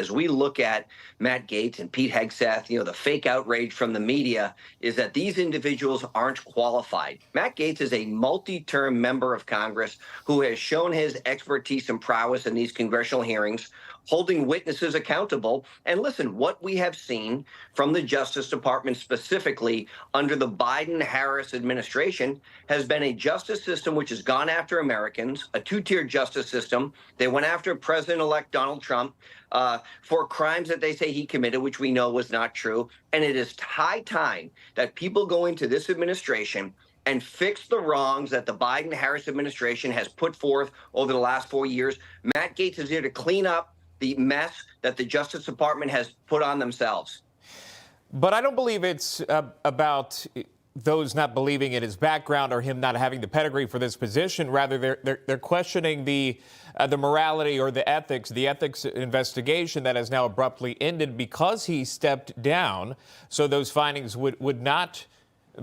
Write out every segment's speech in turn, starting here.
as we look at Matt Gaetz and Pete Hegseth, the fake outrage from the media is that these individuals aren't qualified. Matt Gaetz is a multi-term member of Congress who has shown his expertise and prowess in these congressional hearings, holding witnesses accountable. And listen, what we have seen from the Justice Department specifically under the Biden-Harris administration has been a justice system which has gone after Americans, a two-tier justice system. They went after President-elect Donald Trump for crimes that they say he committed, which we know was not true. And it is high time that people go into this administration and fix the wrongs that the Biden-Harris administration has put forth over the last 4 years. Matt Gaetz is here to clean up the mess that the Justice Department has put on themselves. But I don't believe it's about those not believing in his background or him not having the pedigree for this position. Rather, they're questioning the morality or the ethics investigation that has now abruptly ended because he stepped down. So those findings would not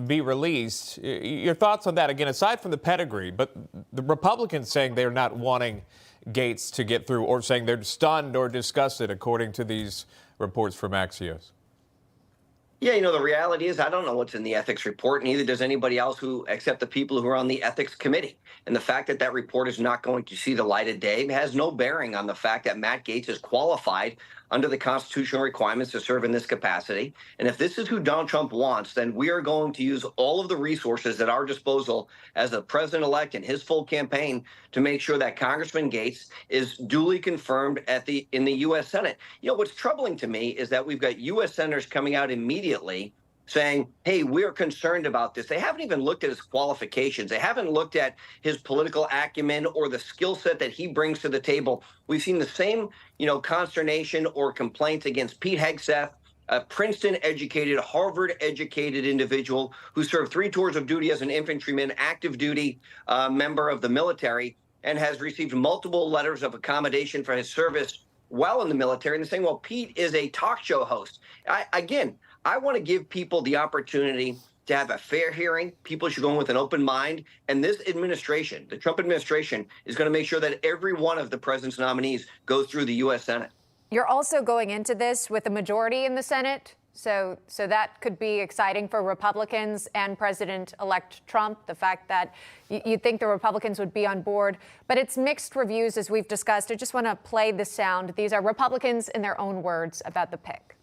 be released. Your thoughts on that? Again, aside from the pedigree, but the Republicans saying they're not wanting Gaetz to get through, or saying they're stunned or disgusted, according to these reports from Axios. Yeah, the reality is I don't know what's in the ethics report, neither does anybody else except the people who are on the ethics committee. And the fact that that report is not going to see the light of day has no bearing on the fact that Matt Gaetz is qualified under the constitutional requirements to serve in this capacity. And if this is who Donald Trump wants, then we are going to use all of the resources at our disposal as the president-elect and his full campaign to make sure that Congressman Gaetz is duly confirmed in the U.S. Senate. What's troubling to me is that we've got U.S. senators coming out immediately saying, hey, we're concerned about this. They haven't even looked at his qualifications. They haven't looked at his political acumen or the skill set that he brings to the table. We've seen the same, consternation or complaints against Pete Hegseth, a Princeton-educated, Harvard-educated individual who served 3 tours of duty as an infantryman, active duty member of the military, and has received multiple letters of accommodation for his service while in the military. And they're saying, well, Pete is a talk show host. I want to give people the opportunity to have a fair hearing. People should go in with an open mind. And this administration, the Trump administration, is going to make sure that every one of the president's nominees goes through the U.S. Senate. You're also going into this with a majority in the Senate. So that could be exciting for Republicans and President-elect Trump, the fact that you think the Republicans would be on board. But it's mixed reviews, as we've discussed. I just want to play the sound. These are Republicans in their own words about the pick.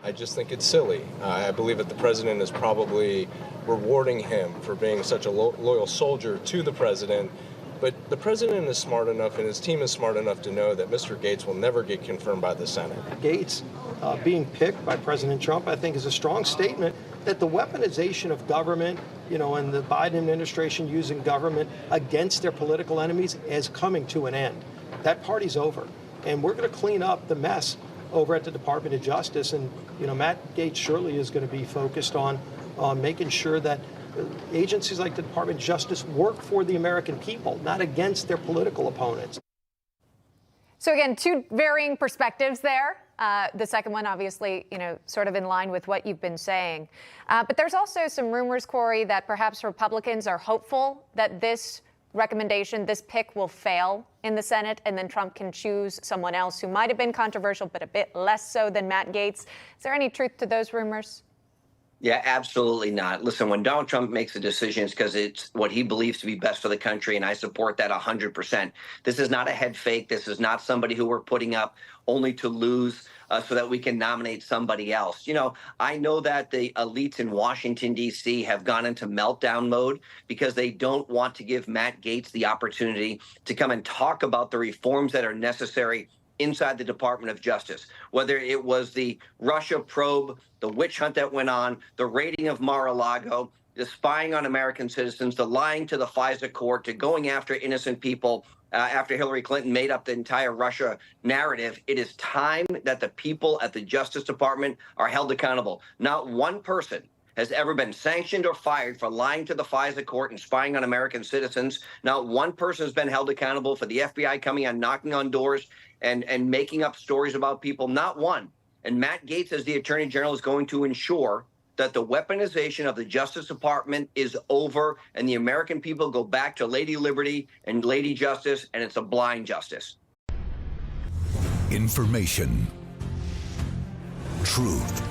I just think it's silly. I believe that the president is probably rewarding him for being such a loyal soldier to the president. But the president is smart enough and his team is smart enough to know that Mr. Gaetz will never get confirmed by the Senate. Gaetz being picked by President Trump, I think, is a strong statement that the weaponization of government, and the Biden administration using government against their political enemies is coming to an end. That party's over. And we're going to clean up the mess over at the Department of Justice. And, Matt Gaetz surely is going to be focused on making sure that agencies like the Department of Justice work for the American people, not against their political opponents. So again, 2 varying perspectives there. The second one, obviously, sort of in line with what you've been saying. But there's also some rumors, Corey, that perhaps Republicans are hopeful that this recommendation, this pick, will fail in the Senate, and then Trump can choose someone else who might have been controversial, but a bit less so than Matt Gaetz. Is there any truth to those rumors? Yeah, absolutely not. Listen, when Donald Trump makes a decision, it's because it's what he believes to be best for the country, and I support that 100%. This is not a head fake. This is not somebody who we're putting up only to lose so that we can nominate somebody else. I know that the elites in Washington, D.C. have gone into meltdown mode because they don't want to give Matt Gaetz the opportunity to come and talk about the reforms that are necessary inside the Department of Justice, whether it was the Russia probe, the witch hunt that went on, the raiding of Mar-a-Lago, the spying on American citizens, the lying to the FISA court, to going after innocent people after Hillary Clinton made up the entire Russia narrative. It is time that the people at the Justice Department are held accountable. Not one person has ever been sanctioned or fired for lying to the FISA court and spying on American citizens. Not one person has been held accountable for the FBI coming on, knocking on doors and making up stories about people. Not one. And Matt Gaetz, as the Attorney General, is going to ensure that the weaponization of the Justice Department is over and the American people go back to Lady Liberty and Lady Justice, and it's a blind justice. Information. Truth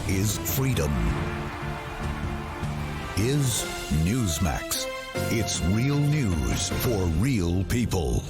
is freedom. Is Newsmax. It's real news for real people.